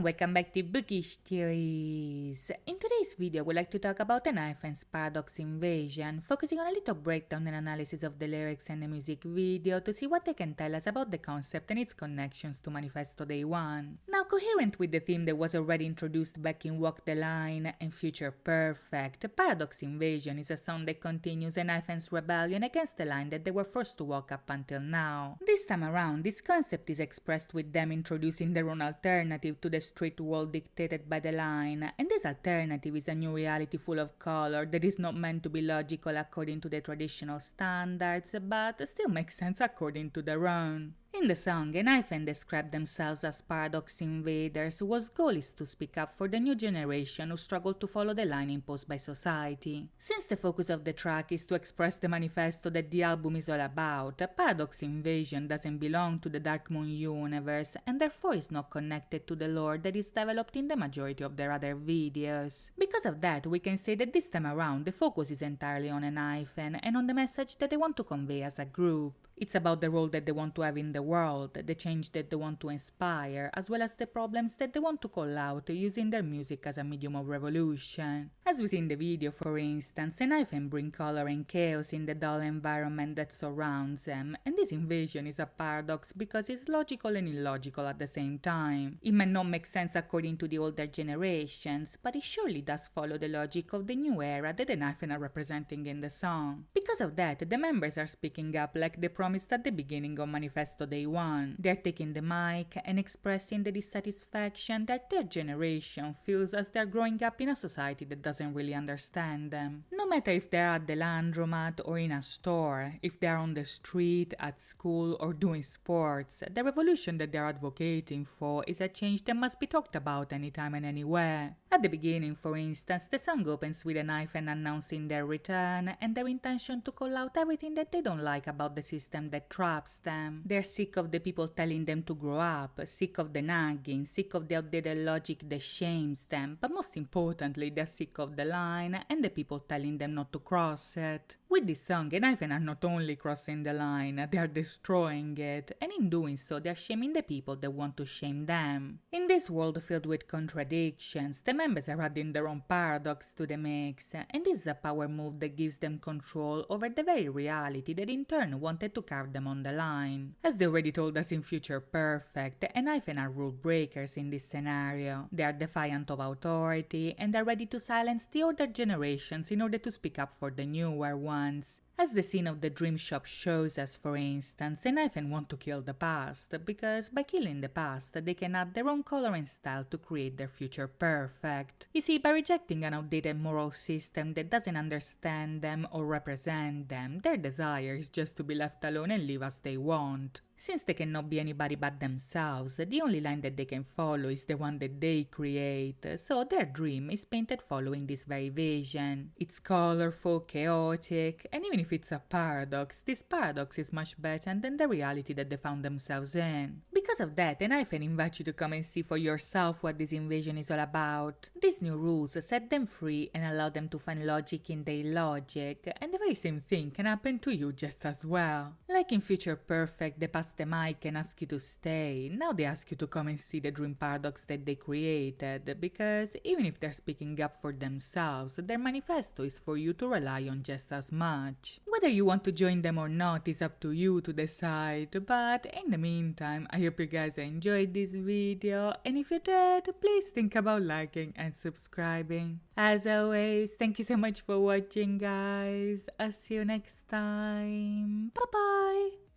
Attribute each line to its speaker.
Speaker 1: and welcome back to Bookish Theories. In today's video, we'd like to talk about ENHYPEN's Paradox Invasion, focusing on a little breakdown and analysis of the lyrics and the music video to see what they can tell us about the concept and its connections to Manifesto Day 1. Now, coherent with the theme that was already introduced back in Walk the Line and Future Perfect, Paradox Invasion is a song that continues ENHYPEN's rebellion against the line that they were forced to walk up until now. This time around, this concept is expressed with them introducing their own alternative to the strict world dictated by the line, and this alternative is a new reality full of color that is not meant to be logical according to the traditional standards, but still makes sense according to their own. In the song, ENHYPEN described themselves as paradox invaders whose goal is to speak up for the new generation who struggle to follow the line imposed by society. Since the focus of the track is to express the manifesto that the album is all about, Paradox Invasion doesn't belong to the Dark Moon universe and therefore is not connected to the lore that is developed in the majority of their other videos. Because of that, we can say that this time around the focus is entirely on ENHYPEN and on the message that they want to convey as a group. It's about the role that they want to have in the world, the change that they want to inspire, as well as the problems that they want to call out using their music as a medium of revolution. As we see in the video, for instance, ENHYPEN bring color and chaos in the dull environment that surrounds them, and this invasion is a paradox because it's logical and illogical at the same time. It may not make sense according to the older generations, but it surely does follow the logic of the new era that ENHYPEN are representing in the song. Because of that, the members are speaking up like they promised at the beginning of Manifesto Day 1. They're taking the mic and expressing the dissatisfaction that their generation feels as they're growing up in a society that doesn't really understand them. No matter if they're at the laundromat or in a store, if they're on the street, at school, or doing sports, the revolution that they're advocating for is a change that must be talked about anytime and anywhere. At the beginning, for instance, the song opens with ENHYPEN announcing their return and their intention to call out everything that they don't like about the system that traps them. They're sick of the people telling them to grow up, sick of the nagging, sick of the outdated logic that shames them, but most importantly, they're sick of the line and the people telling them not to cross it. With this song, ENHYPEN are not only crossing the line, they are destroying it, and in doing so, they are shaming the people that want to shame them. In this world filled with contradictions, the members are adding their own paradox to the mix, and this is a power move that gives them control over the very reality that in turn wanted to carve them on the line. As they already told us in Future Perfect, ENHYPEN are rule breakers in this scenario. They are defiant of authority, and are ready to silence the older generations in order to speak up for the newer ones. As the scene of the dream shop shows us, for instance, ENHYPEN want to kill the past, because by killing the past, they can add their own color and style to create their future perfect. You see, by rejecting an outdated moral system that doesn't understand them or represent them, their desire is just to be left alone and live as they want. Since they cannot be anybody but themselves, the only line that they can follow is the one that they create, so their dream is painted following this very vision. It's colorful, chaotic, and even if it's a paradox, this paradox is much better than the reality that they found themselves in. Because of that, ENHYPEN invite you to come and see for yourself what this invasion is all about. These new rules set them free and allow them to find logic in their logic, and the very same thing can happen to you just as well. Like in Future Perfect, they pass the mic and ask you to stay. Now they ask you to come and see the dream paradox that they created, because even if they're speaking up for themselves, their manifesto is for you to rely on just as much. Whether you want to join them or not is up to you to decide, but in the meantime, I hope you guys enjoyed this video, and if you did, please think about liking and subscribing. As always, thank you so much for watching, guys. I'll see you next time. Bye bye!